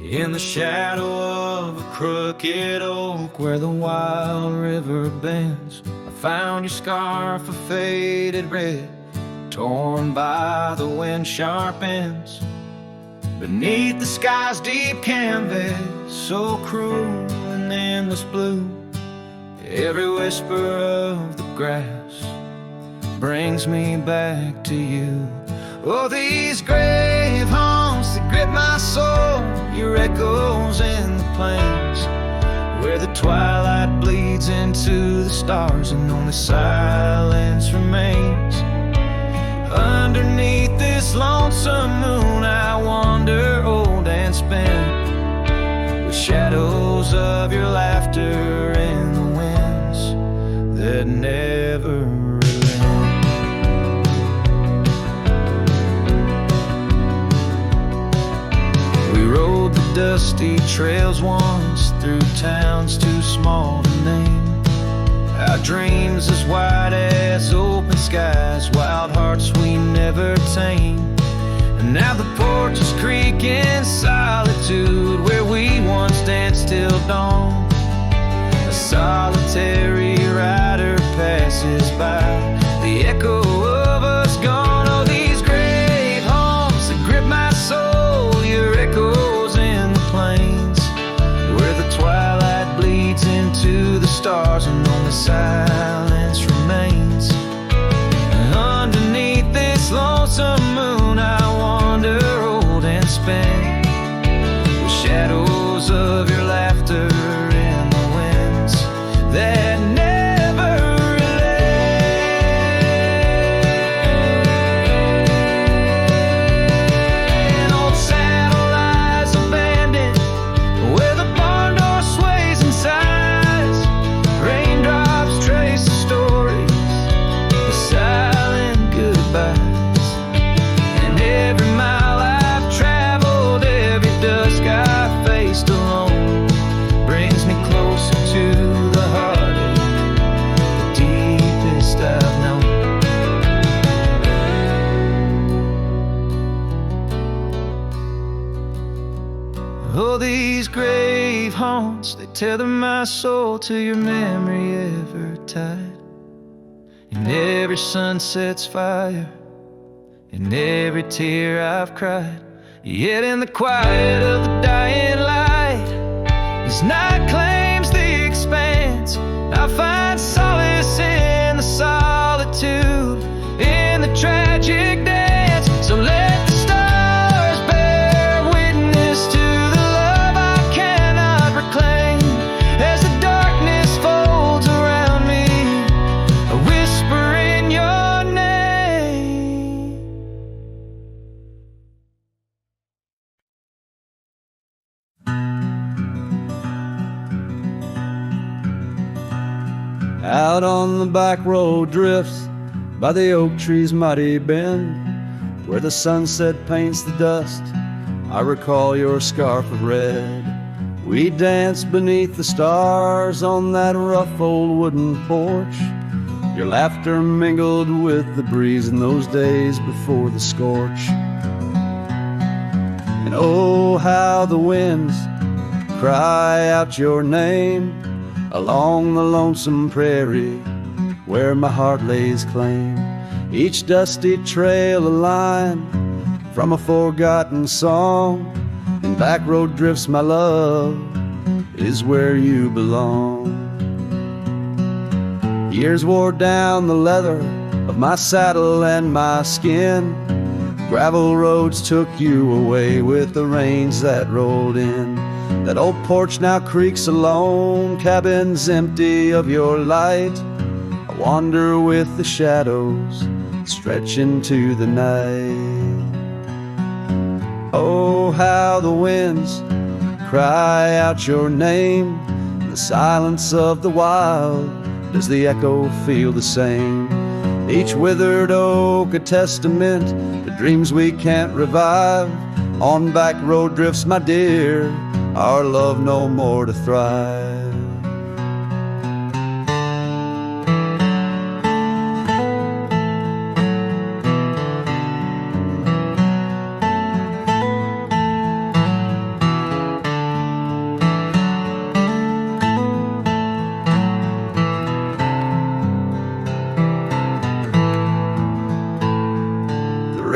In the shadow of a crooked oak where the wild river bends, I found your scarf of faded red, torn by the wind sharp ends. Beneath the sky's deep canvas, so cruel and endless blue, every whisper of the grass brings me back to you. Oh, these grave haunts that grip my soul, your echoes in the plains, where the twilight bleeds into the stars and only silence remains. Underneath this lonesome moon I wander old and spent, with shadows of your laughter in the winds that never dusty trails once through towns too small to name. Our dreams as wide as open skies, wild hearts we never tame. And now the porches creak in solitude, where we once danced till dawn. A solitary rider passes by, the echo of us gone. Oh, these grave haunts that grip my soul, your echo plains, where the twilight bleeds into the stars and only silence remains. And underneath this lonesome moon I wander old and spent, with shadows of your laughter in the winds that never relent. Old saddle lies abandoned where the barn door sways and sighs, raindrops trace the stories, the silent goodbyes. And every mile I've traveled, every dusk I've faced alone, brings me closer to the heartache, the deepest I've known. Oh, these grave haunts, they tether my soul to your memory ever tied. In every sunset's fire, in every tear I've cried. Yet in the quiet of the dying light, as night claims the expanse, I find solace in the solitude, in the tragic dance. So let the stars bear witness to the love I cannot reclaim, as the darkness folds around me, a whisper in your name. Out on the back road drifts by the oak tree's mighty bend, where the sunset paints the dust, I recall your scarf of red. We danced beneath the stars on that rough old wooden porch. Your laughter mingled with the breeze in those days before the scorch. And oh, how the winds cry out your name along the lonesome prairie where my heart lays claim. Each dusty trail a line from a forgotten song, and back road drifts, my love, is where you belong. Years wore down the leather of my saddle and my skin. Gravel roads took you away with the rains that rolled in. That old porch now creaks alone, cabins empty of your light. I wander with the shadows stretch into the night. Oh, how the winds cry out your name, in the silence of the wild does the echo feel the same. Each withered oak a testament to dreams we can't revive. On back road drifts, my dear, our love no more to thrive.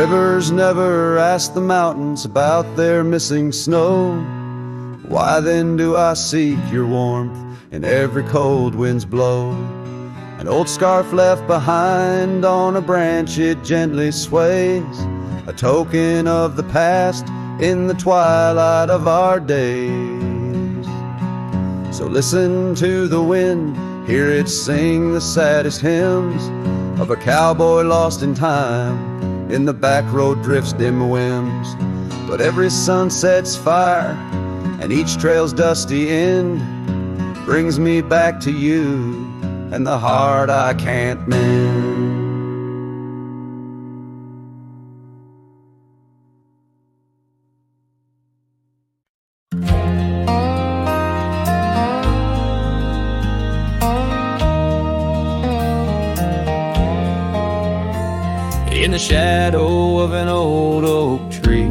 Rivers never ask the mountains about their missing snow. Why then do I seek your warmth in every cold wind's blow? An old scarf left behind on a branch, it gently sways, a token of the past in the twilight of our days. So listen to the wind, hear it sing the saddest hymns of a cowboy lost in time in the backroad drift's dim whims. But every sunset's fire and each trail's dusty end brings me back to you and the heart I can't mend. In the shadow of an old oak tree,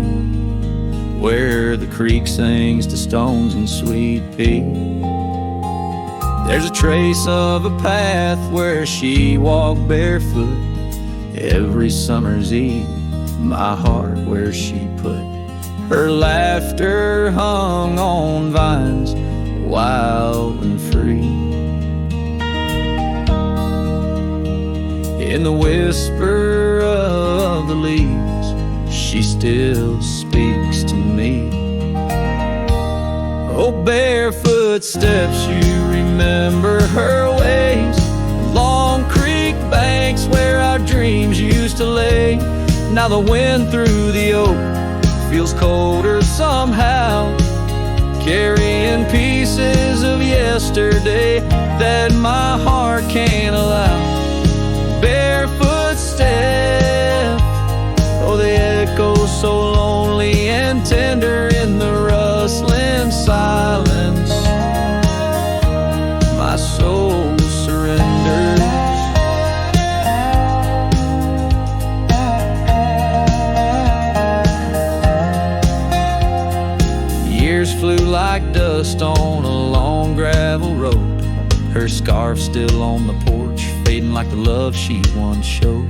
where the creek sings to stones and sweet pea, there's a trace of a path where she walked barefoot every summer's eve. My heart where she put her laughter hung on vines, wild and free. In the whisper of the leaves, she still speaks to me. Oh, barefoot steps, you remember her ways. Long creek banks where our dreams used to lay. Now the wind through the oak feels colder somehow, carrying pieces of yesterday that my heart can't allow. Barefoot step, oh, they echo so lonely and tender in the rustling silence. My soul surrenders. Years flew like dust on a long gravel road. Her scarf still on the porch, fading like the love she once showed.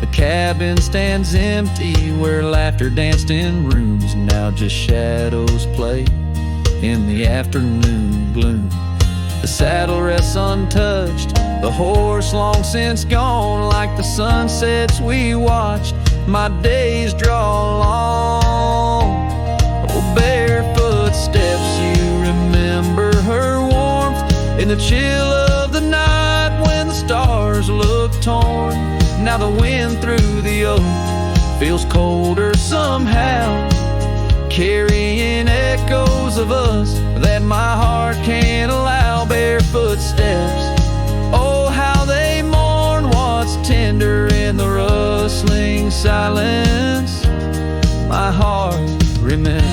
The cabin stands empty where laughter danced in rooms. Now just shadows play in the afternoon gloom. The saddle rests untouched, the horse long since gone. Like the sunsets we watched, my days draw long. Oh, barefoot steps, you remember her warmth in the chill of the night when the stars look torn. Now the wind through the oak feels colder somehow, carrying echoes of us that my heart can't allow. Barefoot steps, oh, how they mourn what's tender in the rustling silence. My heart remembers.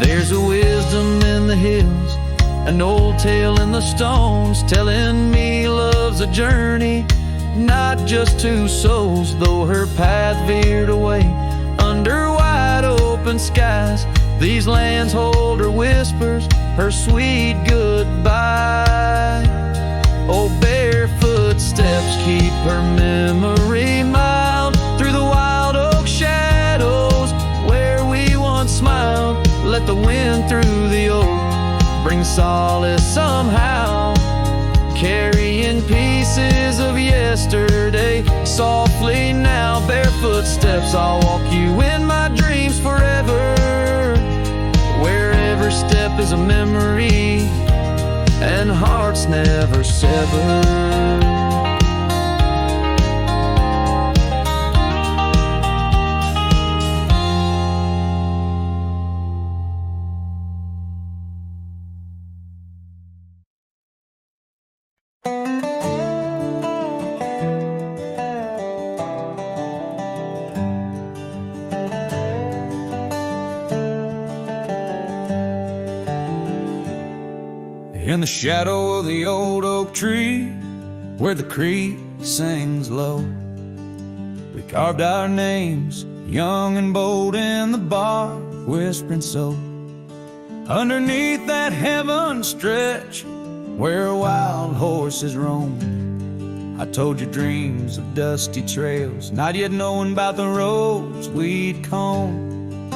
There's a wisdom in the hills, an old tale in the stones, telling me love's a journey, not just two souls. Though her path veered away under wide open skies, these lands hold her whispers, her sweet goodbye. Oh, barefoot steps keep her memory mild through the wild oak shadows where we once smiled. Let the wind through the oak bring solace somehow, carrying pieces of yesterday softly now. Barefoot steps, I'll walk you in my dreams forever, where every step is a memory and hearts never sever. In the shadow of the old oak tree, where the creek sings low, we carved our names, young and bold, in the bark, whispering so. Underneath that heaven stretch where wild horses roam, I told you dreams of dusty trails, not yet knowing about the roads we'd comb.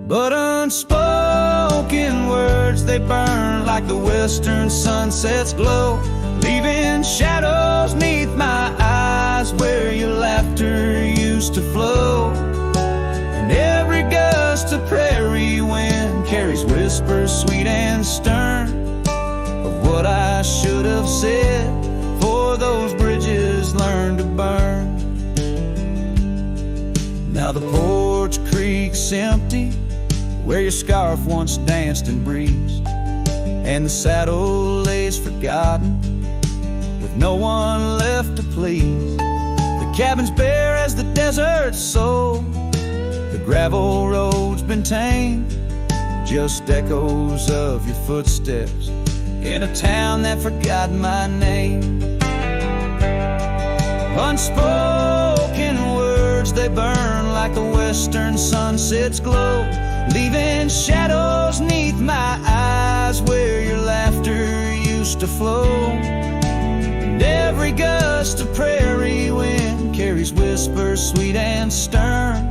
But unspoken words, they burn like the western sunset's glow, leaving shadows neath my eyes where your laughter used to flow. And every gust of prairie wind carries whispers sweet and stern of what I should have said before those bridges learned to burn. Now the porch creak's empty where your scarf once danced and breezed, and the saddle lays forgotten with no one left to please. The cabin's bare as the desert's soul, the gravel road's been tamed, just echoes of your footsteps in a town that forgot my name. Unspoken words, they burn like the western sunset's glow, leaving shadows neath my eyes where your laughter used to flow. And every gust of prairie wind carries whispers sweet and stern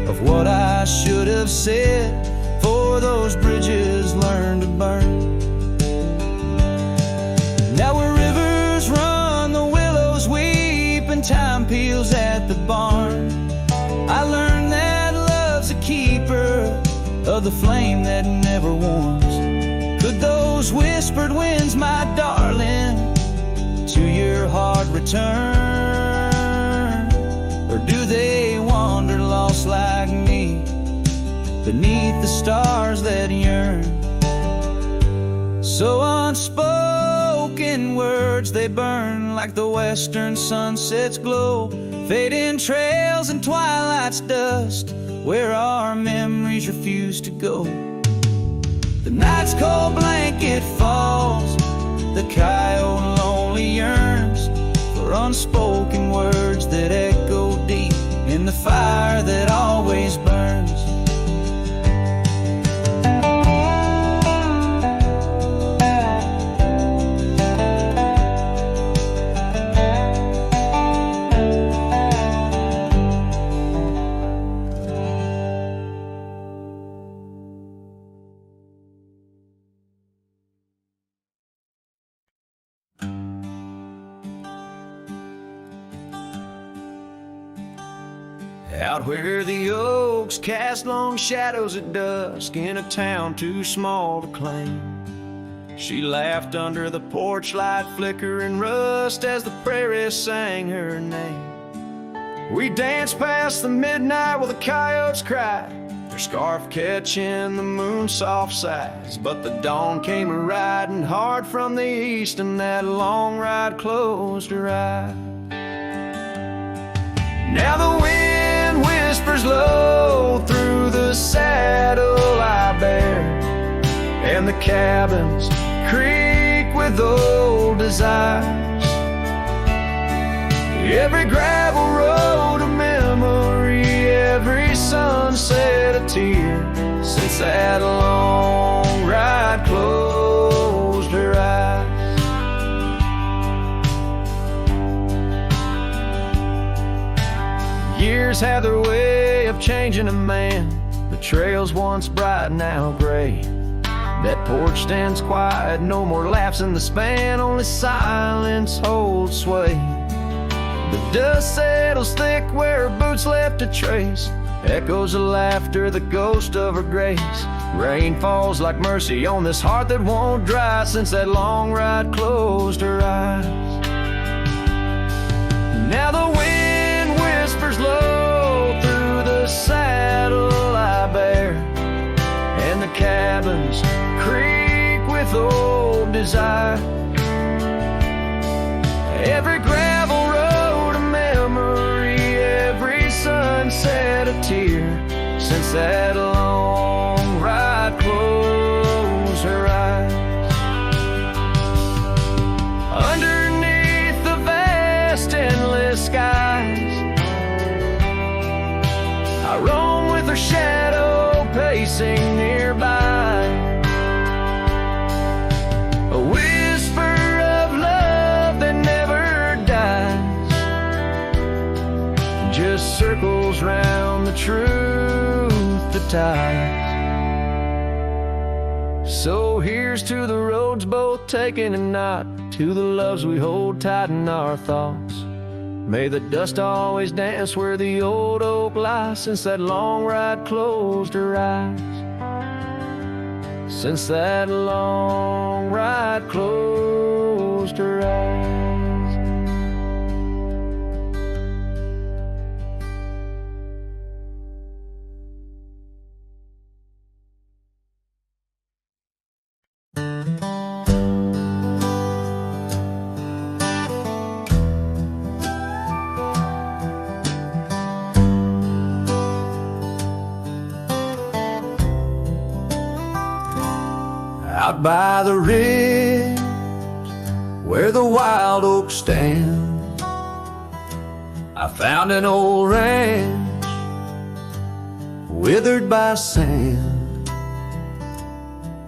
of what I should have said before those bridges learned to burn. Now where rivers run, the willows weep, and time peels at the barn, I learned that love's a keeper of the flame that never warms. Could those whispered winds, my darling, to your heart return? Or do they wander lost like me beneath the stars that yearn? So unspoken words, they burn like the western sunset's glow, fading trails and twilight's dust where our memories refuse to go. The night's cold blanket falls, the coyote lonely yearns for unspoken words that echo deep in the fire that always burns. Out where the oaks cast long shadows at dusk in a town too small to claim, she laughed under the porch light flicker and rust as the prairie sang her name. We danced past the midnight while the coyotes cried, their scarf catching the moon's soft sighs. But the dawn came a-riding hard from the east, and that long ride closed her eyes. Now the wind whispers low through the saddle I bear, and the cabins creak with old desires. Every gravel road a memory, every sunset a tear, since that long ride closed her eyes. Years have their way of changing a man. The trails once bright, now gray. That porch stands quiet, no more laughs in the span, only silence holds sway. The dust settles thick where her boots left a trace, echoes of laughter, the ghost of her grace. Rain falls like mercy on this heart that won't dry, since that long ride closed her eyes. Now the wind whispers low through the saddle I bear, and the cabins creak with old desire. Every gravel road a memory, every sunset a tear, since that long ride closed her eyes. Underneath the vast endless skies, I roam with her shadow pacing nearby. ties. So here's to the roads both taken and not, to the loves we hold tight in our thoughts. May the dust always dance where the old oak lies, since that long ride closed her eyes. Since that long ride closed her eyes. Out by the ridge where the wild oaks stand, I found an old ranch withered by sand.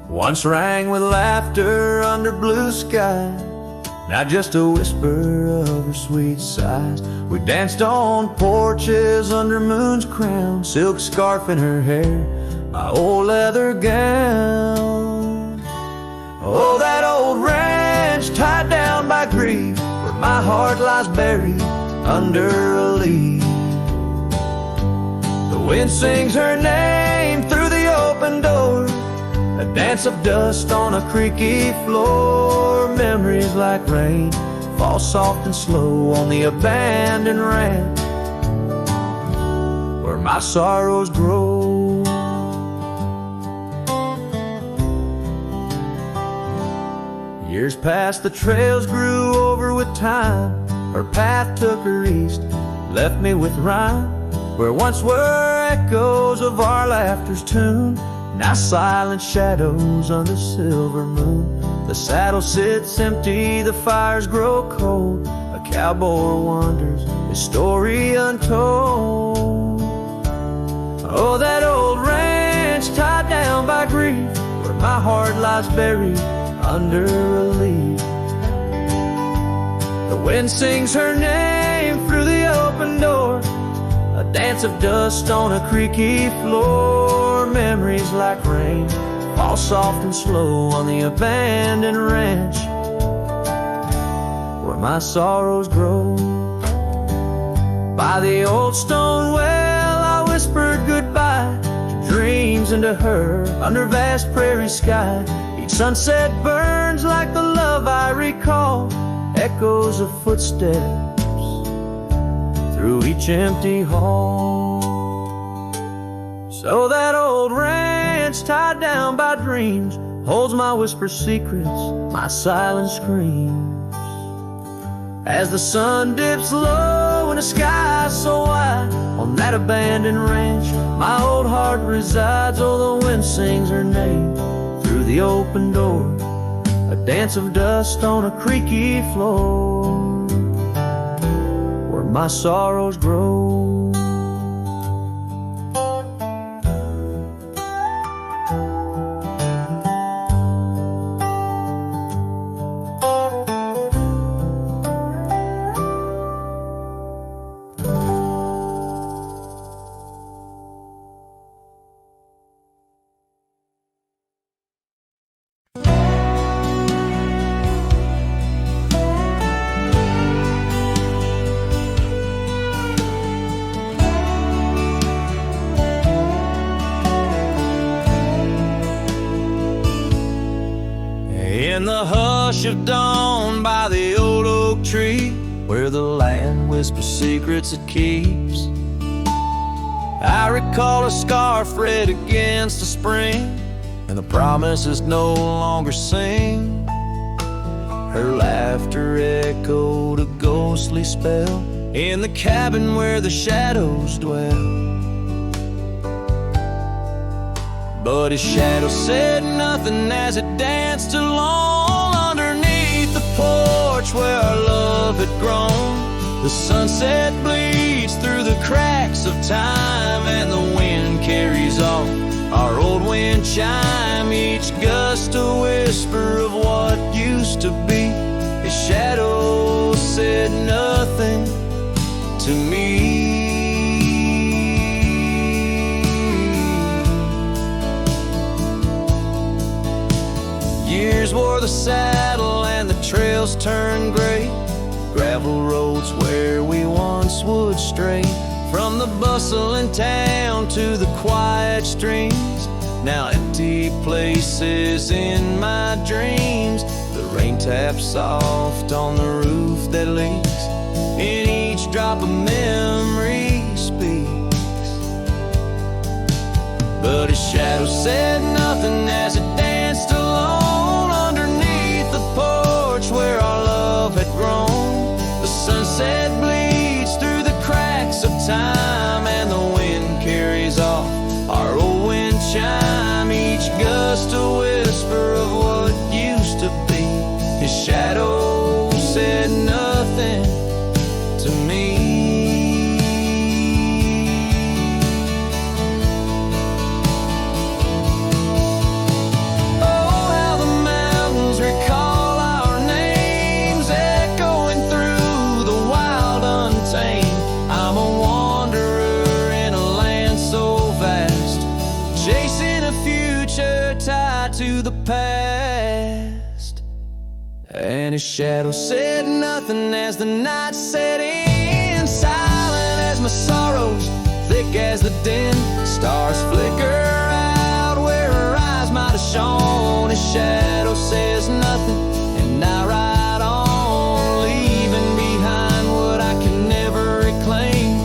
Once rang with laughter under blue sky, now just a whisper of her sweet sighs. We danced on porches under moon's crown, silk scarf in her hair, my old leather gown. Oh, that old ranch tied down by grief, where my heart lies buried under a leaf. The wind sings her name through the open door, a dance of dust on a creaky floor. Memories like rain fall soft and slow on the abandoned ranch where my sorrows grow. Years passed, the trails grew over with time. Her path took her east, left me with rhyme, where once were echoes of our laughter's tune, now silent shadows under silver moon. The saddle sits empty, the fires grow cold, a cowboy wanders, his story untold. Oh, that old ranch tied down by grief, where my heart lies buried under a leaf. The wind sings her name through the open door, a dance of dust on a creaky floor. Memories like rain fall soft and slow on the abandoned ranch where my sorrows grow. By the old stone well I whispered goodbye to dreams and to her under vast prairie sky. Each sunset burns like the love I recall, echoes of footsteps through each empty hall. So that old ranch tied down by dreams holds my whispered secrets, my silent screams. As the sun dips low in a sky so wide, on that abandoned ranch my old heart resides. Oh, the wind sings her name through the open door, a dance of dust on a creaky floor where my sorrows grow. In the hush of dawn by the old oak tree, where the land whispers secrets it keeps, I recall a scarf red against the spring, and the promises no longer sing. Her laughter echoed a ghostly spell in the cabin where the shadows dwell. But his shadow said nothing as it danced along underneath the porch where our love had grown. The sunset bleeds through the cracks of time, and the wind carries off our old wind chime. Each gust a whisper of what used to be. His shadow said nothing to me. Years wore the saddle and the trails turned gray. Gravel roads where we once would stray. From the bustling town to the quiet streams, now empty places in my dreams. The rain taps soft on the roof that leaks, and each drop of memory speaks. But his shadow said nothing as it danced alone underneath the porch where our love had grown. The sunset bleeds through the cracks of time, and the wind carries off our old wind chime. Each gust a whisper of what used to be. His shadow said nothing to me. To the past, and his shadow said nothing as the night set in. Silent as my sorrows, thick as the din. Stars flicker out where her eyes might have shone. His shadow says nothing, and I ride on, leaving behind what I can never reclaim.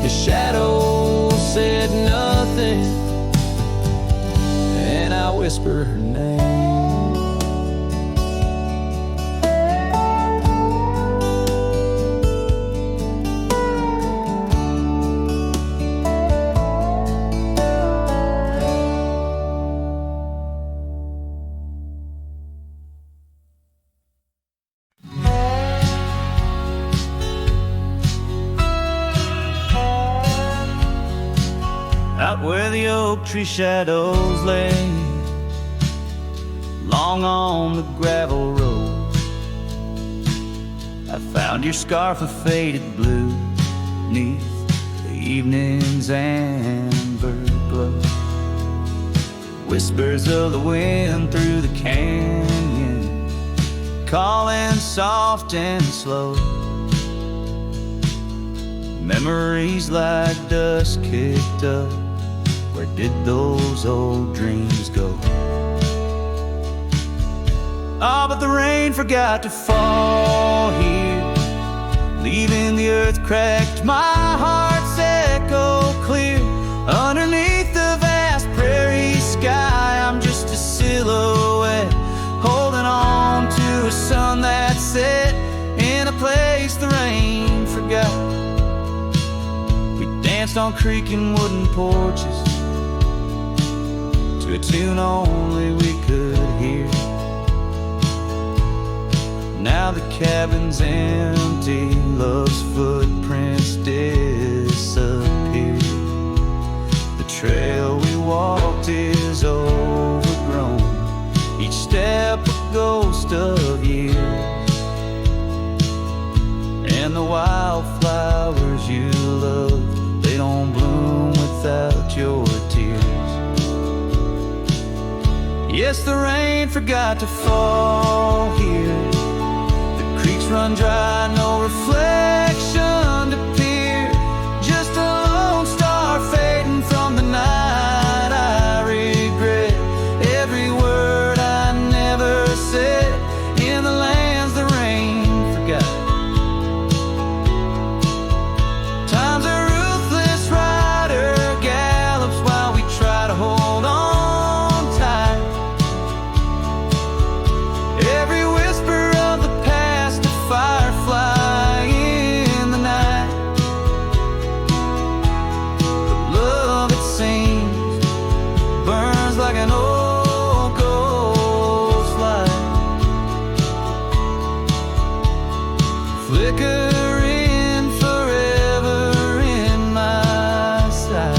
His shadow said nothing, and I whisper her name. Out where the oak tree shadows lay, long on the gravel road, I found your scarf of faded blue neath the evening's amber glow. Whispers of the wind through the canyon, calling soft and slow. Memories like dust kicked up. Where did those old dreams go? Ah, but the rain forgot to fall here, leaving the earth cracked, my heart's echo clear. Underneath the vast prairie sky, I'm just a silhouette, holding on to a sun that set in a place the rain forgot. We danced on creaking wooden porches to a tune only we could hear. Now the cabin's empty, love's footprints disappear. The trail we walked is overgrown, each step a ghost of years. And the wildflowers you love, they don't bloom without your tears. Yes, the rain forgot to fall here. The creeks run dry, no reflection to peer. Just a lone star fading from the night. I regret every word I never said in the lands the rain forgot. Time's a ruthless rider, gallops while we try to hold on. Every whisper of the past, a firefly in the night. The love, it seems, burns like an old ghost light, flickering forever in my sight.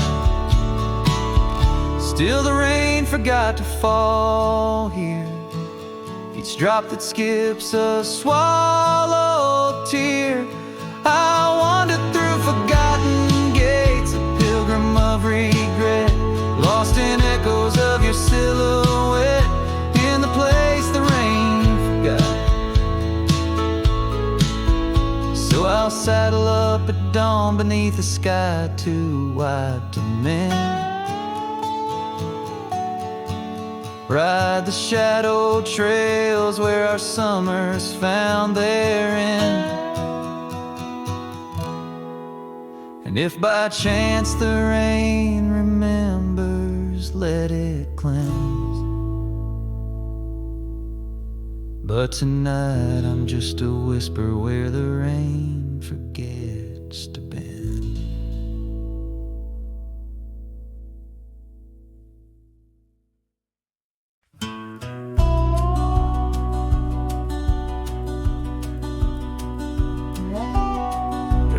Still the rain forgot to fall here, each drop that skips a swallowed tear. I wandered through forgotten gates, a pilgrim of regret, lost in echoes of your silhouette, in the place the calm beneath a sky too wide to mend. Ride the shadow trails where our summers found their end. And if by chance the rain remembers, let it cleanse. But tonight I'm just a whisper where the rain forgets to bend.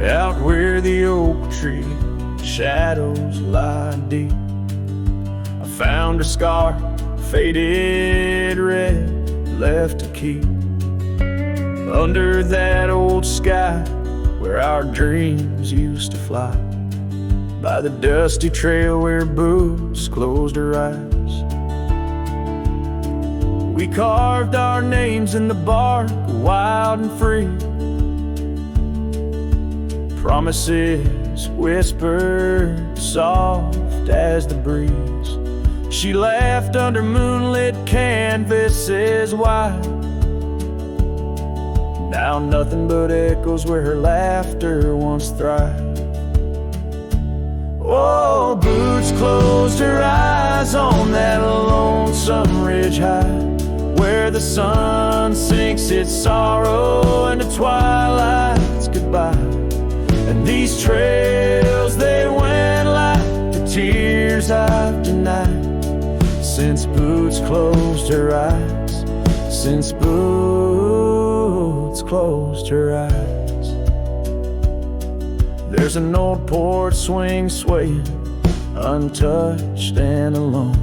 Out where the oak tree shadows lie deep, I found a scar, faded red, left to keep. Under that old sky where our dreams used to fly, by the dusty trail where boots closed her eyes. We carved our names in the bark, wild and free. Promises whispered soft as the breeze. She laughed under moonlit canvases wide. Now nothing but echoes where her laughter once thrived. Oh, boots closed her eyes on that lonesome ridge high, where the sun sinks its sorrow into twilight's goodbye. And these trails, they went like the tears I've denied, since boots closed her eyes, since boots closed her eyes. There's an old porch swing swaying, untouched and alone,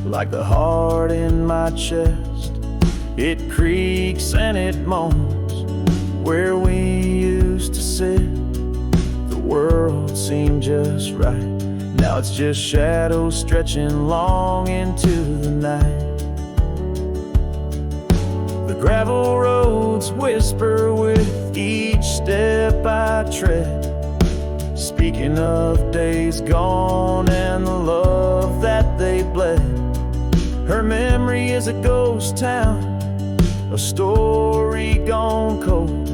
like the heart in my chest. It creaks and it moans where we used to sit. The world seemed just right. Now it's just shadows stretching long into the night. The gravel roads whisper with each step I tread, speaking of days gone and the love that they bled. Her memory is a ghost town, a story gone cold,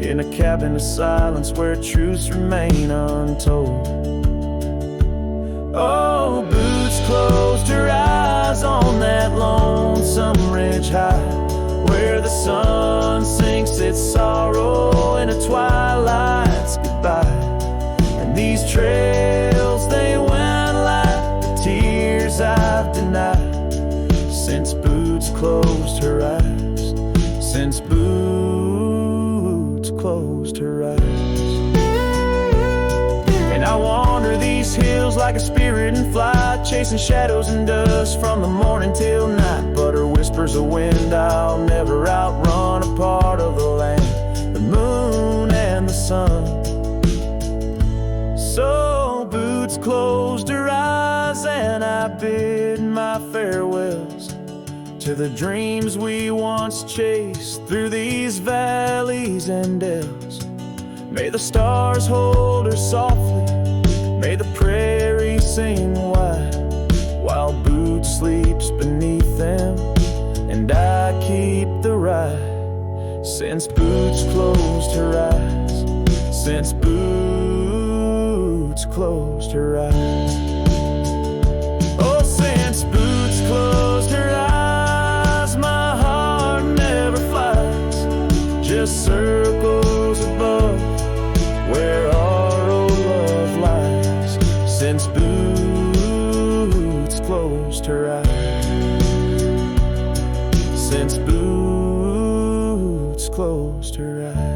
in a cabin of silence where truths remain untold. Oh, boots closed her eyes on that lonesome ridge high, where the sun sinks its sorrow in a twilight's goodbye. And these trails, they went like the tears I've denied, since boots closed her eyes, since boots closed her eyes. And I wander these hills like a spirit in flight, chasing shadows and dust from the morning till night. But her whispers of wind I'll never outrun, a part of the land, the moon and the sun. So boots closed her eyes and I bid my farewells to the dreams we once chased through these valleys and dells. May the stars hold her softly, may the prairie sing wide, while boots sleeps beneath them and I keep the ride. Since boots closed her eyes, since boots closed her eyes. Oh, since boots closed her eyes, my heart never flies, just circles above where our old love lies. Since boots closed her eyes, since boots closed her eyes.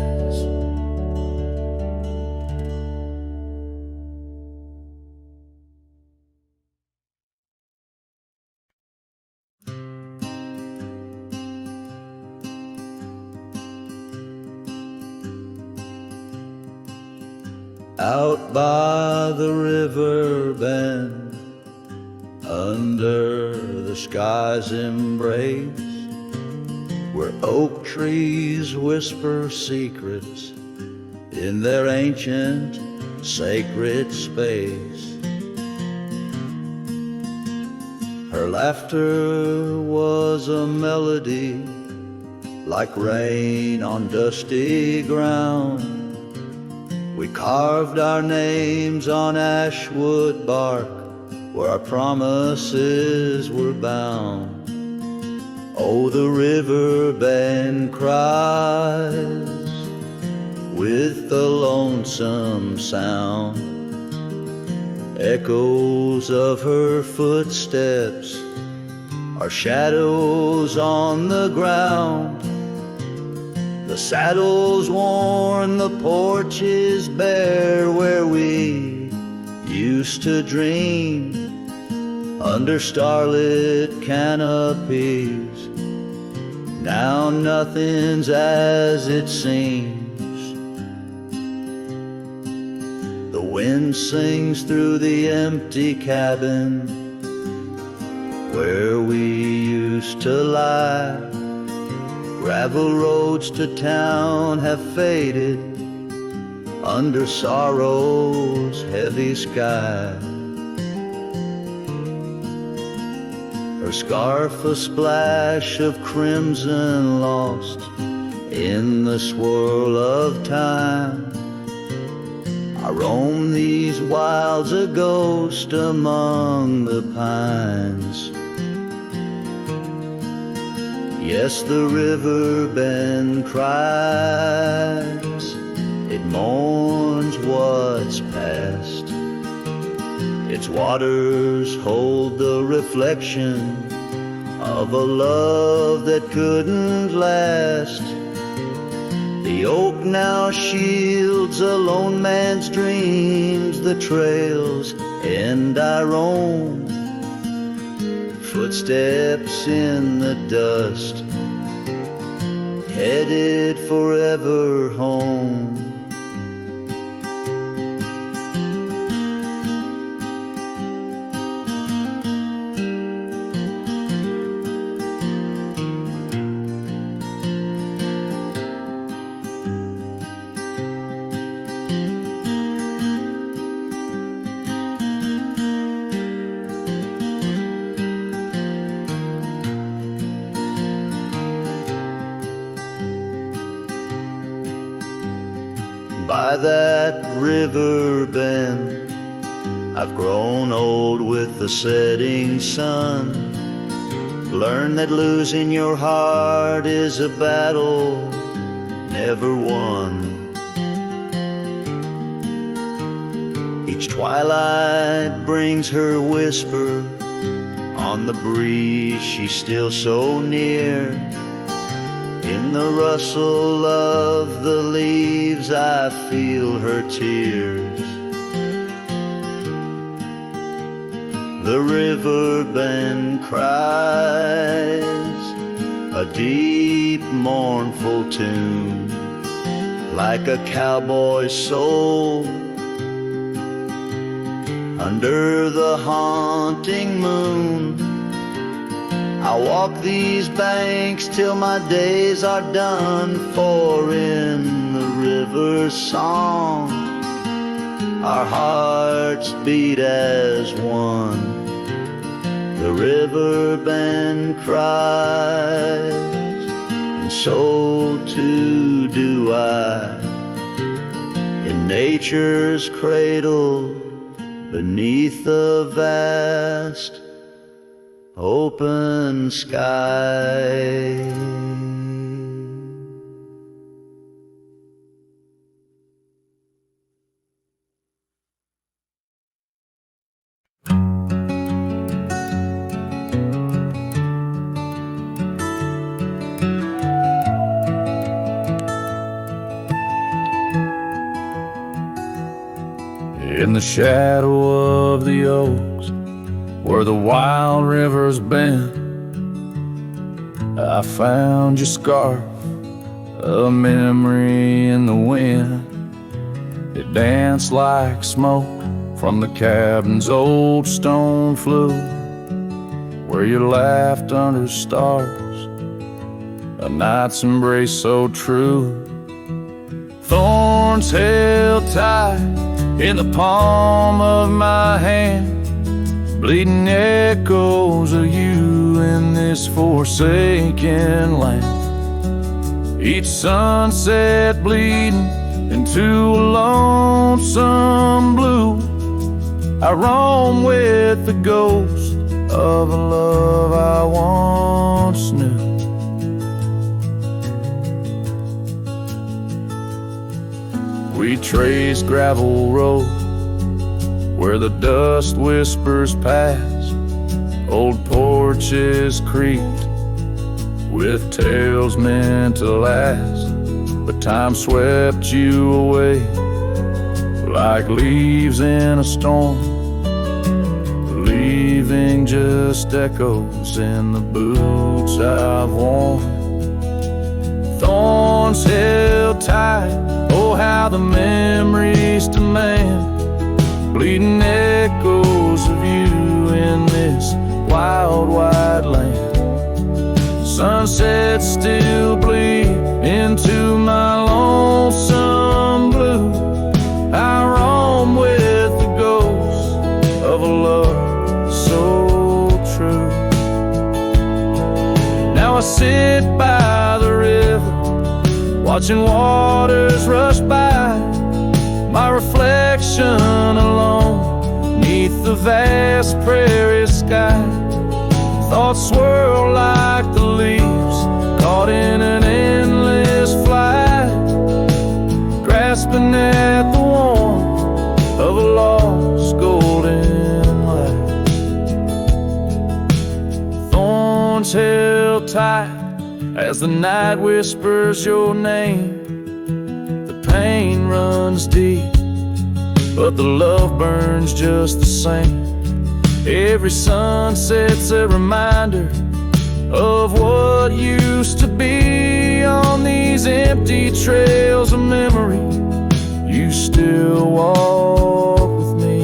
Out by the river bend, under the sky's embrace, where oak trees whisper secrets in their ancient sacred space. Her laughter was a melody, like rain on dusty ground. We carved our names on ashwood bark, where our promises were bound. Oh, the river bend cries with the lonesome sound. Echoes of her footsteps are shadows on the ground. The saddle's worn, the porch is bare, where we used to dream under starlit canopies. Now nothing's as it seems. The wind sings through the empty cabin where we used to lie. Gravel roads to town have faded under sorrow's heavy sky. Her scarf a splash of crimson lost in the swirl of time. I roam these wilds a ghost among the pines. Yes, the river bend cries, it mourns what's past. Its waters hold the reflection of a love that couldn't last. The oak now shields a lone man's dreams, the trails and I roam. Footsteps in the dust, headed forever home. By that river bend, I've grown old with the setting sun. Learn that losing your heart is a battle never won. Each twilight brings her whisper on the breeze, she's still so near. In the rustle of the leaves I feel her tears. The river bend cries a deep mournful tune, like a cowboy's soul under the haunting moon. I walk these banks till my days are done, for in the river's song our hearts beat as one. The river bend cries, and so too do I, in nature's cradle beneath the vast open sky. In the shadow of the oaks, where the wild rivers bend, I found your scarf, a memory in the wind. It danced like smoke from the cabin's old stone flue, where you laughed under stars, a night's embrace so true. Thorns held tight in the palm of my hand, bleeding echoes of you in this forsaken land. Each sunset bleeding into a lonesome blue, I roam with the ghost of a love I once knew. We trace gravel road where the dust whispers past, old porches creaked with tales meant to last. But time swept you away like leaves in a storm, leaving just echoes in the boots I've worn. Thorns held tight, oh how the memories demand, bleeding echoes of you in this wild, wide land. Sunsets still bleed into my lonesome blue, I roam with the ghost of a love so true. Now I sit by the river, watching waters rush by, my reflection alone neath the vast prairie sky. Thoughts swirl like the leaves caught in an endless flight, grasping at the warmth of a lost golden light. Thorns held tight as the night whispers your name, the pain runs deep, but the love burns just the same. Every sunset's a reminder of what used to be. On these empty trails of memory, you still walk with me.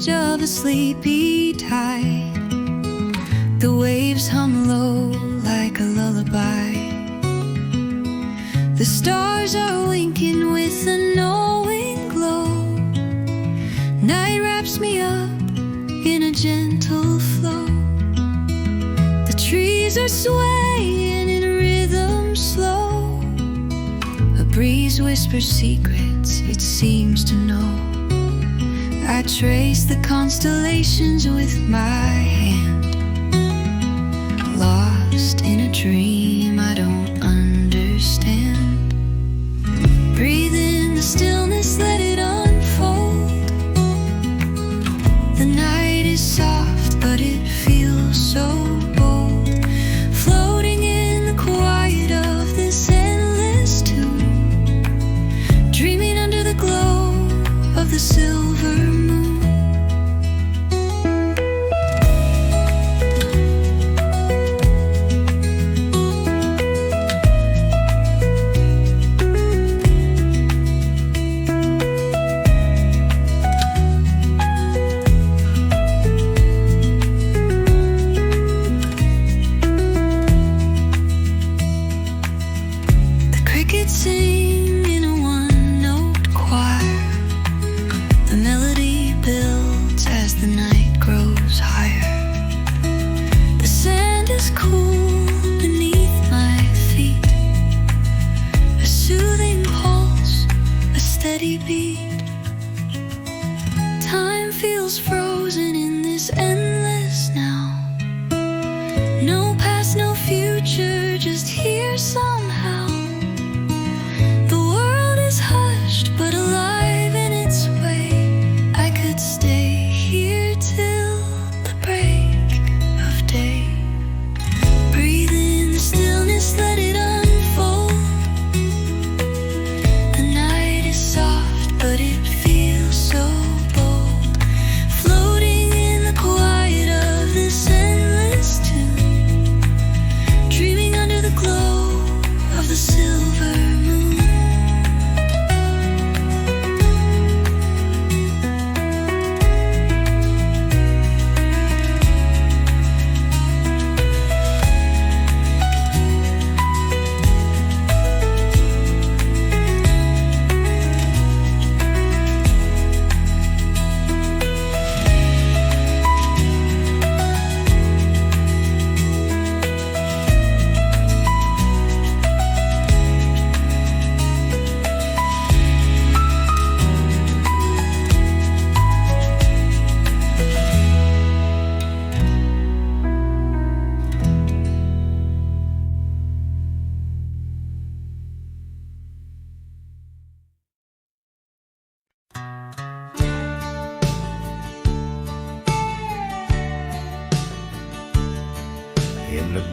Of a sleepy tide, the waves hum low like a lullaby. The stars are winking with a knowing glow. Night wraps me up in a gentle flow. The trees are swaying in rhythm slow. A breeze whispers secrets it seems to know. I trace the constellations with my hand, lost in a dream I don't understand. Breathe in the stillness, let it unfold. The night is soft, but it feels so bold, floating in the quiet of this endless tune, dreaming under the glow of the silver moon. The crickets sing in a one-note choir. The melody builds as the night grows higher. The sand is cool beneath my feet, a soothing pulse, a steady beat. Time feels frozen in this endless now. No past, no future, just here somehow. The world is hushed but alive in its way. I could stay here till the break.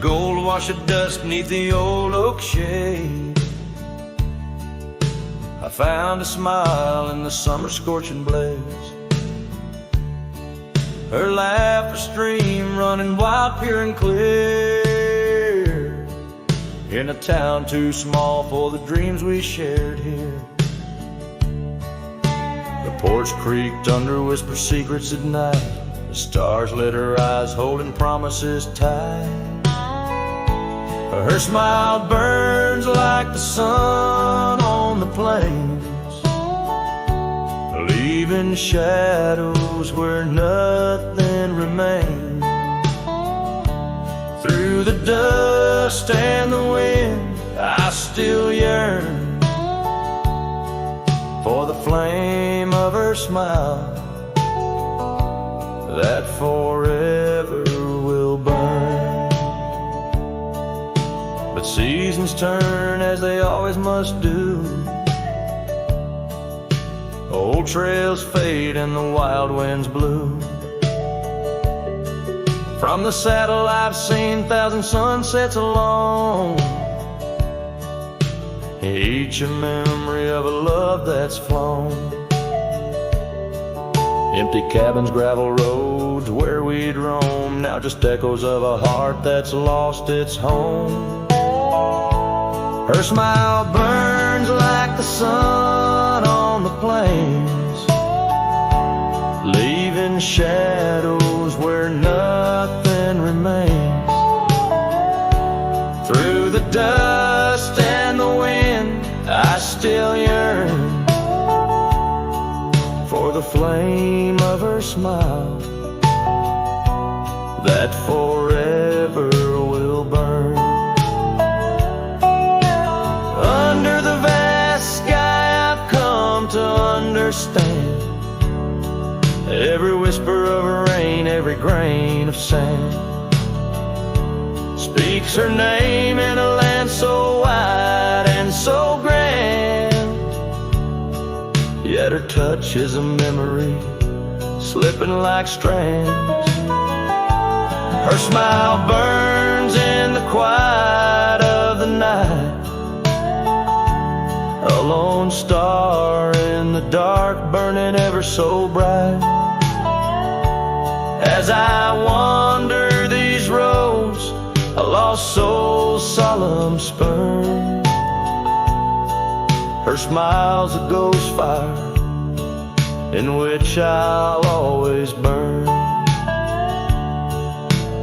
gold wash at dusk neath the old oak shade. I found a smile in the summer scorching blaze. Her laugh a stream running wild, pure and clear, in a town too small for the dreams we shared here. The porch creaked under whisper secrets at night. The stars lit her eyes holding promises tight. Her smile burns like the sun on the plains, leaving shadows where nothing remains. Through the dust and the wind, I still yearn for the flame of her smile that forever will burn. But seasons turn as they always must do. Old trails fade and the wild winds blow. From the saddle I've seen 1,000 sunsets alone, each a memory of a love that's flown. Empty cabins, gravel roads where we'd roam, now just echoes of a heart that's lost its home. Her smile burns like the sun on the plains, leaving shadows where nothing remains. Through the dust and the wind, I still yearn for the flame of her smile that forever will burn. Under the vast sky I've come to understand every whisper of rain, every grain of sand speaks her name in a land so wide and so grand. Yet her touch is a memory slipping like strands. Her smile burns in the quiet of the night, a lone star in the dark burning ever so bright. As I wander these roads, a lost soul's solemn spurn, her smile's a ghost fire in which I'll always burn.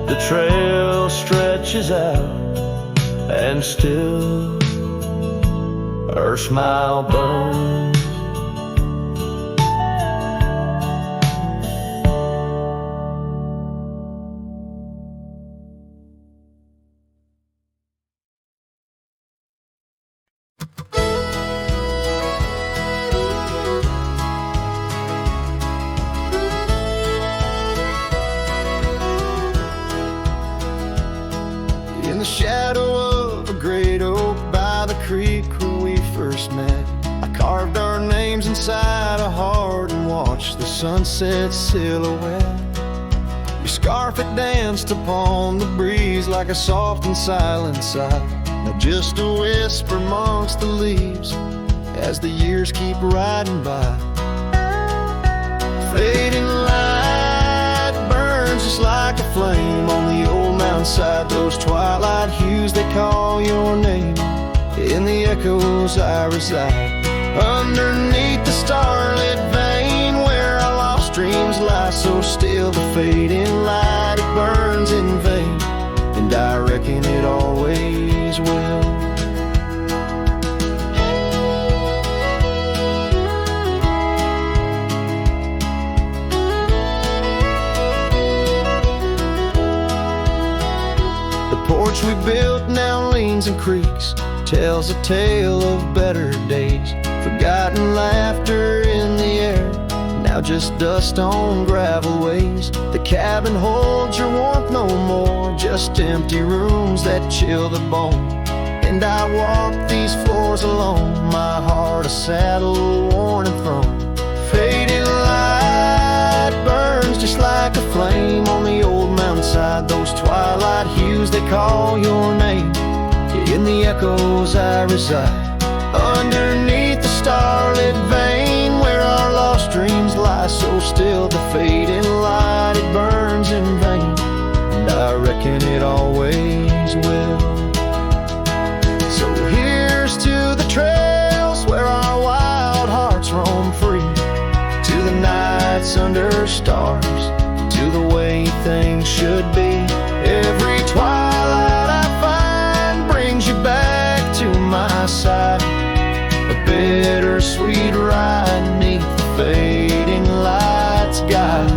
The trail stretches out and still her smile burns. In the shadow of a great oak by the creek where we first met, I carved our names inside a heart and watched the sunset silhouette. Your scarf had danced upon the breeze like a soft and silent sigh, now just a whisper amongst the leaves as the years keep riding by. Fading light burns just like a flame on the old mountainside, those twilight hues that call your name. In the echoes I reside, underneath the starlit vein where our lost dreams lie so still. The fading light, it burns in vain, and I reckon it always will. The porch we built now leans and creaks, tells a tale of better days. Forgotten laughter in the air, now just dust on gravel ways. The cabin holds your warmth no more, just empty rooms that chill the bone. And I walk these floors alone, my heart a saddle worn and thrown. Faded light burns just like a flame on the old mountainside, those twilight hues that call your name. In the echoes I reside, underneath the starlit vein where our lost dreams lie so still. The fading light, it burns in vain, and I reckon it always will. So here's to the trails where our wild hearts roam free, to the nights under stars, to the way things should be. Every twilight I find brings you back to my side, a bittersweet ride neath the fading light's guide.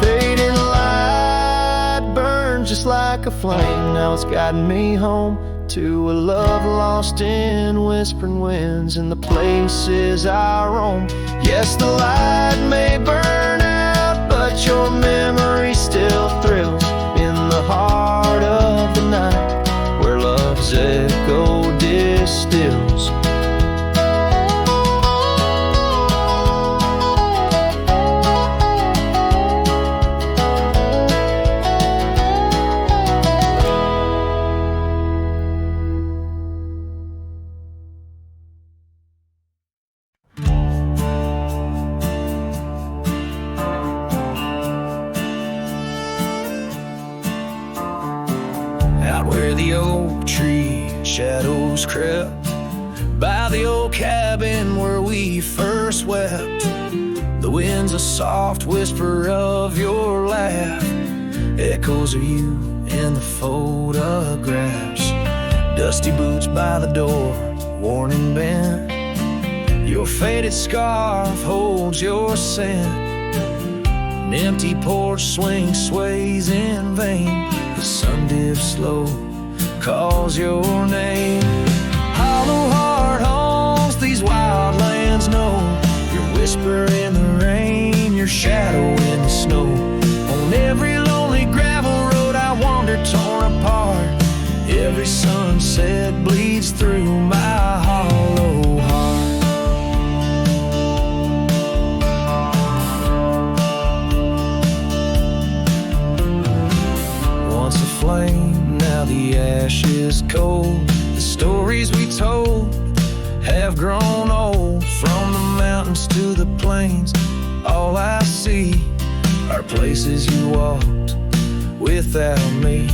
Fading light burns just like a flame, now it's guiding me home to a love lost in whispering winds and the places I roam. Yes, the light may burn out, but your memory still thrills in the heart of the night where love's echo distills. Out where the oak tree shadows crept, by the old cabin where we first wept, the wind's a soft whisper of your laugh, echoes of you in the photographs. Dusty boots by the door, worn and bent, your faded scarf holds your scent. An empty porch swing sways in vain, the sun dips slow, calls your name. Hollow heart haunts these wild lands know, your whisper in the rain, your shadow in the snow. On every lonely gravel road I wander torn apart, every sunset bleeds through my hollow heart. Once a flame, now the ash is cold. The stories we told have grown old, from the mountains to the plains. All I see are places you walked without me.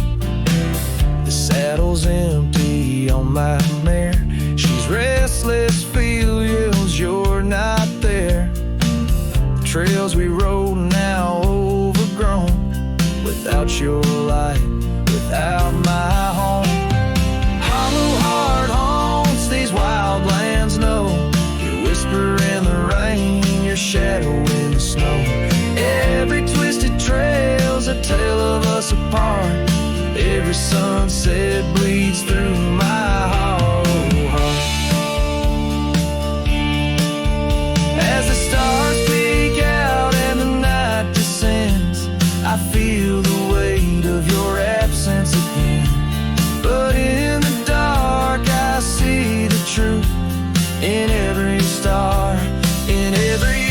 The saddle's empty on my mare, she's restless, feels you're not there. The trails we rode now overgrown, without your light, without my home. Hollow heart haunts these wild lands know, your whisper in the rain, your shadow in the snow. Every twisted trail's a tale of us apart, every sunset bleeds through my hollow heart. As the stars peek out and the night descends, I feel the weight of your absence again. But in the dark I see the truth in every star, in every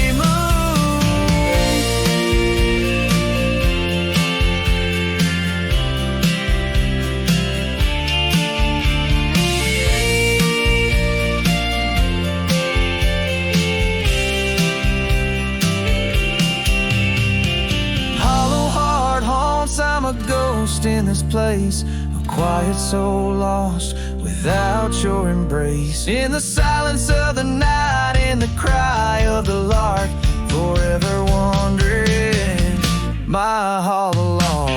I'm a ghost in this place, a quiet soul lost without your embrace. In the silence of the night, in the cry of the lark, forever wandering my hollow log.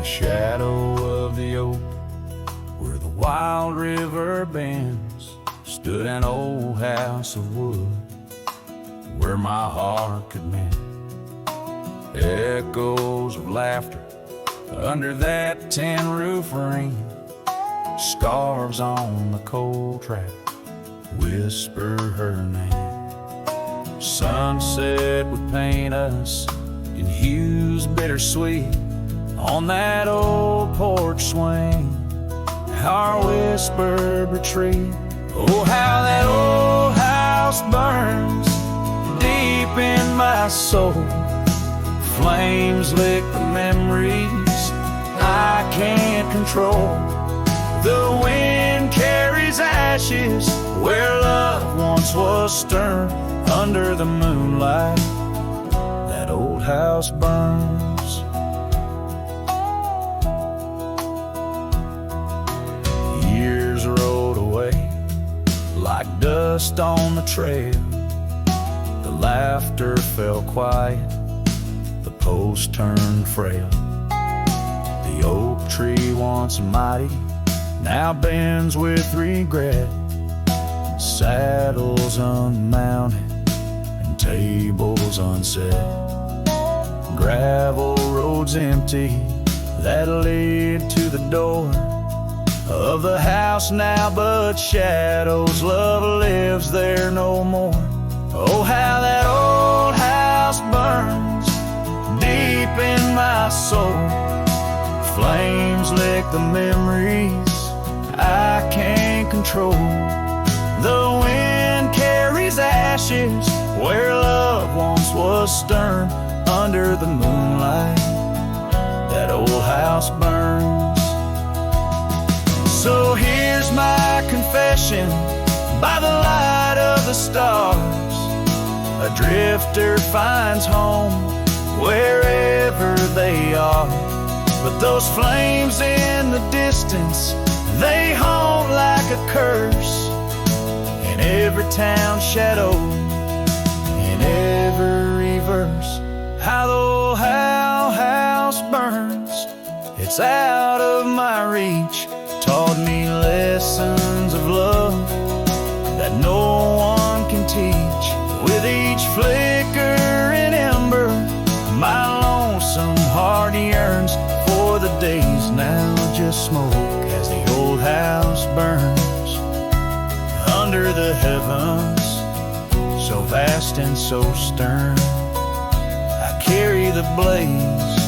Shadow of the oak, where the wild river bends, stood an old house of wood where my heart could mend. Echoes of laughter under that tin roof ring. Scarves on the cold track whisper her name. Sunset would paint us in hues bittersweet on that old porch swing. Our whispered retreat. Oh, how that old house burns deep in my soul. Flames lick the memories I can't control. The wind carries ashes where love once was stern. Under the moonlight, that old house burns. Years rolled away like dust on the trail. The laughter fell quiet, the post turned frail. The oak tree once mighty now bends with regret. Saddles unmounted and tables unset. Gravel roads empty that lead to the door of the house now, but shadows. Love lives there no more. Oh, how that old house burns deep in my soul. Flames lick the memories I can't control. The wind carries ashes where love once was stern. Under the moonlight, that old house burns. So here's my confession by the light of the stars. A drifter finds home wherever they are. But those flames in the distance, they haunt like a curse. In every town shadow, in every verse. How the old house burns, it's out of my reach. Taught me lessons of love that no one can teach. With each flicker and ember, my lonesome heart yearns for the days now just smoke as the old house burns. Under the heavens, so vast and so stern, I carry the blaze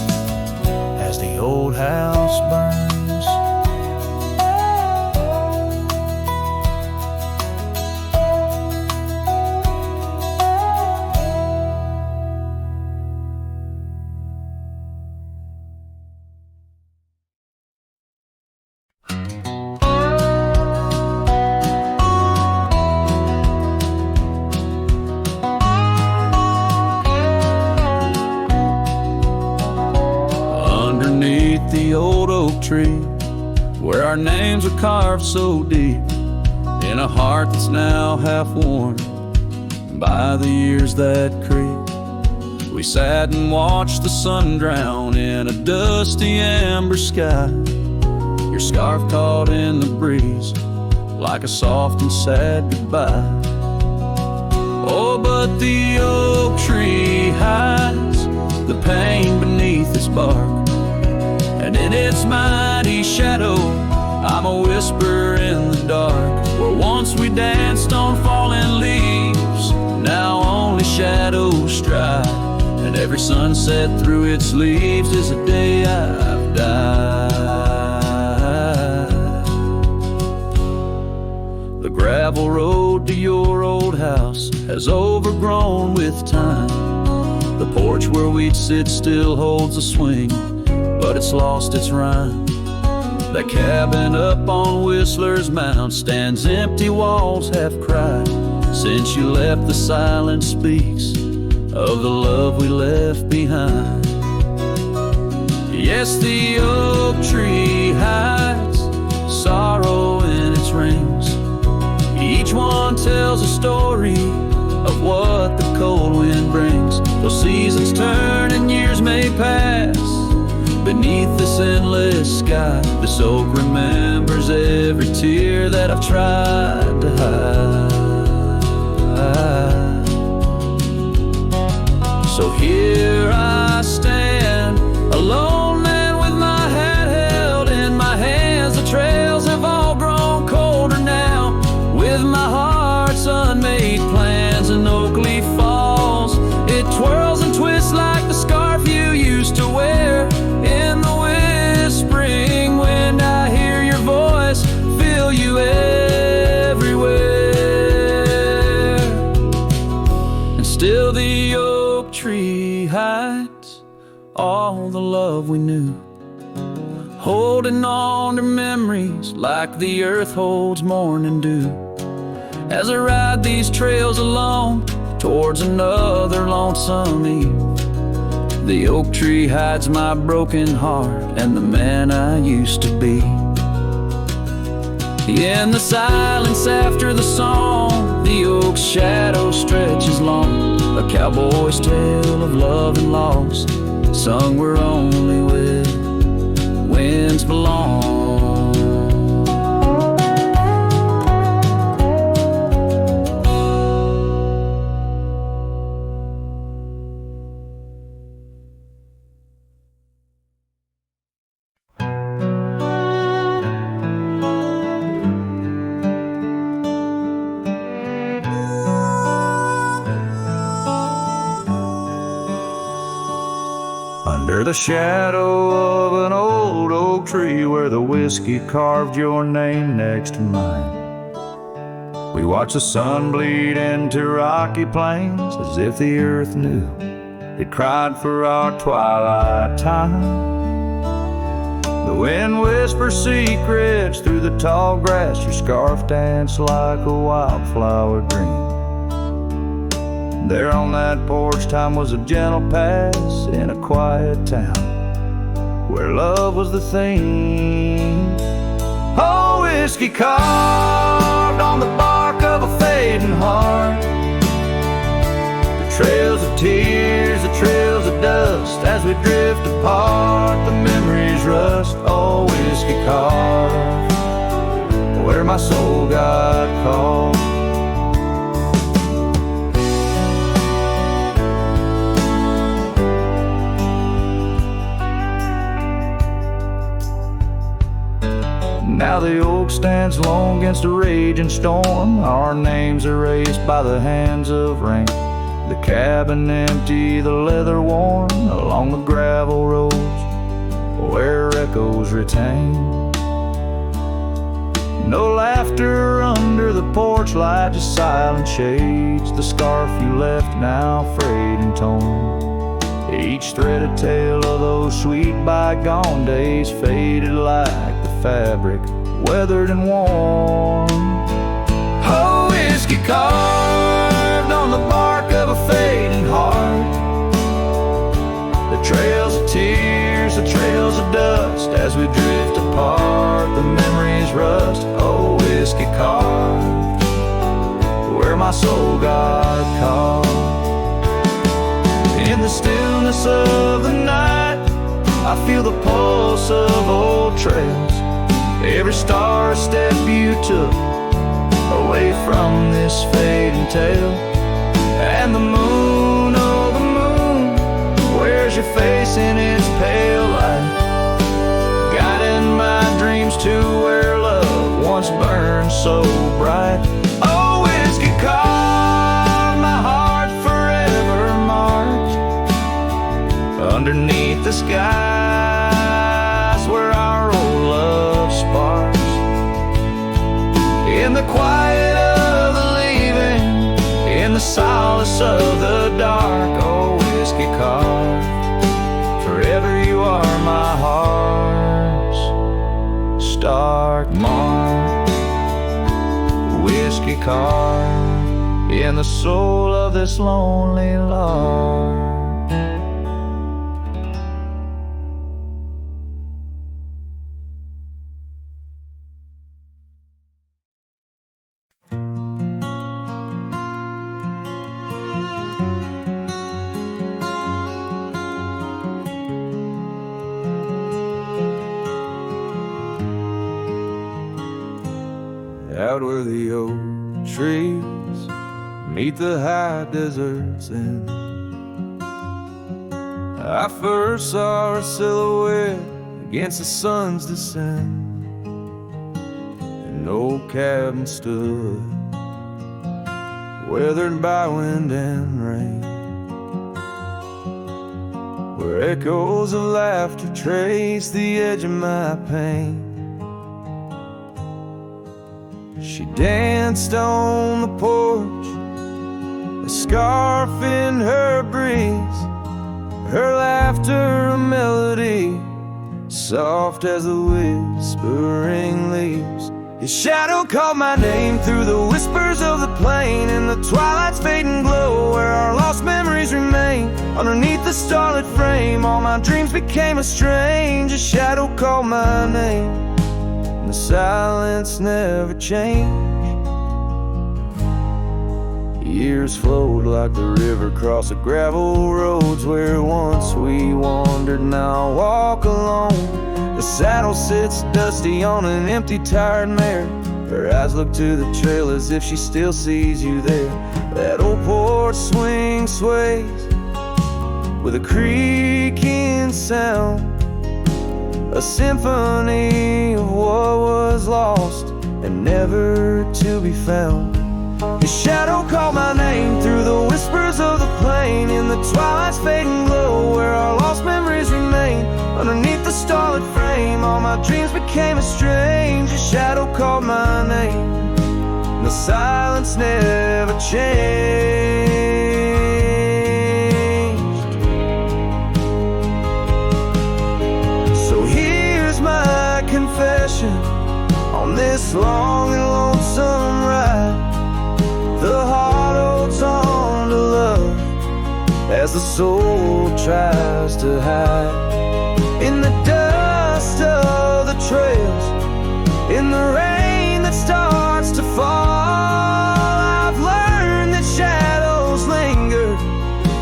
as the old house burns. The old oak tree, where our names are carved so deep in a heart that's now half worn by the years that creep. We sat and watched the sun drown in a dusty amber sky. Your scarf caught in the breeze like a soft and sad goodbye. Oh, but the oak tree hides the pain beneath its bark, and in its mighty shadow, I'm a whisper in the dark. Where once we danced on falling leaves, now only shadows stride. And every sunset through its leaves is a day I've died. The gravel road to your old house has overgrown with time. The porch where we'd sit still holds a swing, but it's lost its rhyme. That cabin up on Whistler's Mound stands empty, walls have cried. Since you left, the silence speaks of the love we left behind. Yes, the oak tree hides sorrow in its rings. Each one tells a story of what the cold wind brings. Those seasons turn and years may pass beneath this endless sky. This oak remembers every tear that I've tried to hide. So here I stand all the love we knew, holding on to memories like the earth holds morning dew. As I ride these trails alone towards another lonesome eve, the oak tree hides my broken heart and the man I used to be. In the silence after the song, the oak's shadow stretches long, a cowboy's tale of love and loss, sung where only winds belong. Under the shadow of an old oak tree where the whiskey carved your name next to mine, we watched the sun bleed into rocky plains as if the earth knew it cried for our twilight time. The wind whispers secrets through the tall grass, your scarf danced like a wildflower dream. There on that porch, time was a gentle pass in a quiet town where love was the theme. Oh, whiskey carved on the bark of a fading heart, the trails of tears, the trails of dust, as we drift apart, the memories rust. Oh, whiskey carved where my soul got caught. Now the oak stands alone against a raging storm, our names erased by the hands of rain. The cabin empty, the leather worn, along the gravel roads where echoes retain. No laughter under the porch light, just silent shades. The scarf you left now frayed and torn, each thread a tale of those sweet bygone days, faded like fabric, weathered and worn. Oh, whiskey carved on the bark of a fading heart, the trails of tears, the trails of dust, as we drift apart, the memories rust. Oh, whiskey carved where my soul got caught. In the stillness of the night, I feel the pulse of old trails, every star step you took away from this fading tale. And the moon, oh the moon, wears your face in its pale light, guiding my dreams to where love once burned so bright. Oh, whiskey carved my heart forever marked underneath the skies where our old love sparks. In the quiet of the leaving, in the solace of the dark, oh, whiskey carved, forever you are my heart's stark mark. Whiskey carved in the soul of this lonely lark. Out where the oak trees meet the high deserts end, I first saw her silhouette against the sun's descent. An old cabin stood, weathered by wind and rain, where echoes of laughter trace the edge of my pain. She danced on the porch, a scarf in her breeze, her laughter a melody, soft as the whispering leaves. His shadow called my name through the whispers of the plain, in the twilight's fading glow where our lost memories remain. Underneath the starlit frame, all my dreams became a strange. A shadow called my name, and the silence never changed. Years flowed like the river across the gravel roads where once we wandered, now I walk alone. The saddle sits dusty on an empty, tired mare. Her eyes look to the trail as if she still sees you there. That old porch swing sways with a creaking sound, a symphony of what was lost and never to be found. His shadow called my name through the whispers of the plain, in the twilight's fading glow where our lost memories remain. Underneath the starlit frame, all my dreams became a strange. A shadow called my name, and the silence never changed. So here's my confession on this long and lonesome ride. The heart holds on to love as the soul tries to hide. In the dust of the trails, in the rain that starts to fall, I've learned that shadows linger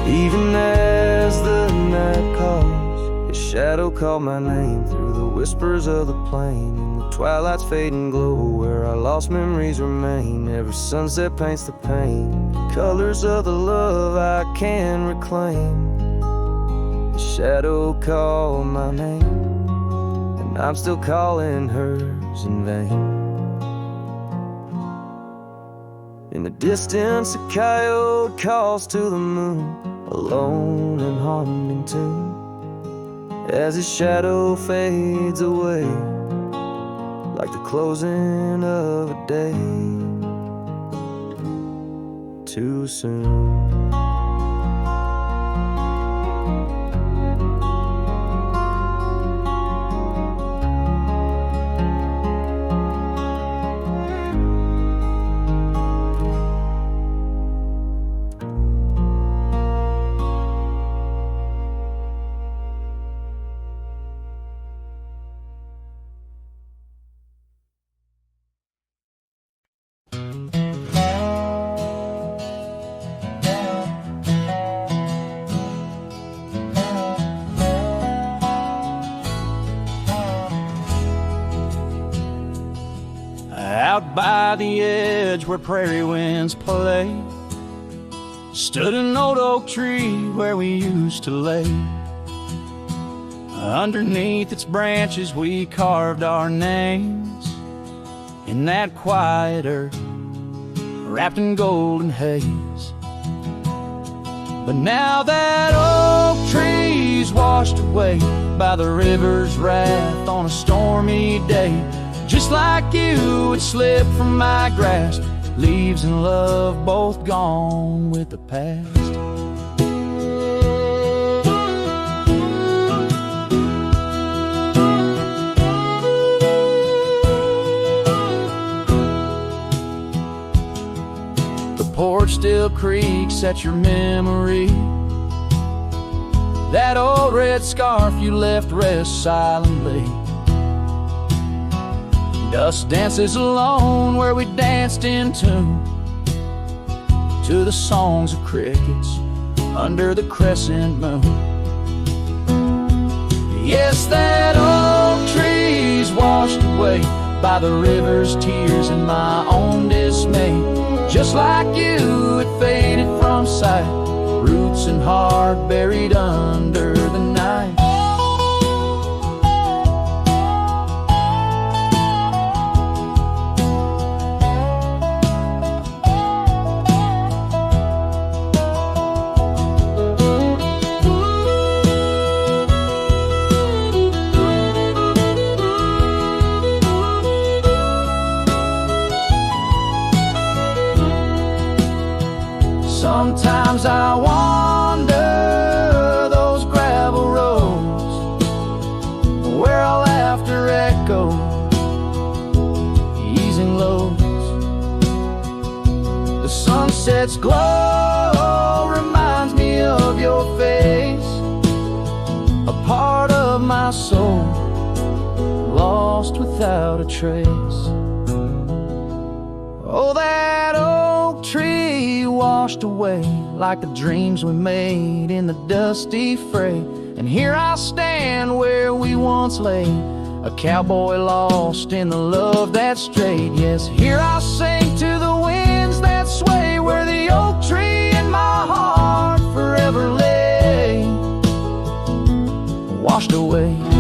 even as the night calls. His shadow called my name through the whispers of the plain, in the twilight's fading glow where our lost memories remain. Every sunset paints the pain, colors of the love I can reclaim. The shadow called my name, and I'm still calling hers in vain. In the distance a coyote calls to the moon, a lone and haunting tune, as his shadow fades away like the closing of a day too soon. Out by the edge where prairie winds play stood an old oak tree where we used to lay. Underneath its branches we carved our names in that quiet earth wrapped in golden haze. But now that oak tree's washed away by the river's wrath on a stormy day, just like you, it slipped from my grasp, leaves and love both gone with the past. The porch still creaks at your memory. That old red scarf you left rests silently. Dust dances alone where we danced in tune to the songs of crickets under the crescent moon. Yes, that old tree's washed away by the river's tears and my own dismay. Just like you, it faded from sight, roots and heart buried under the night. Sometimes I wonder, those The sunset's glow reminds me of your face, a part of my soul lost without a trace. Oh, that oak tree washed away like the dreams we made in the dusty fray. And here I stand where we once lay, a cowboy lost in the love that strayed. Yes, here I sing to the winds that sway, where the oak tree in my heart forever lay, washed away.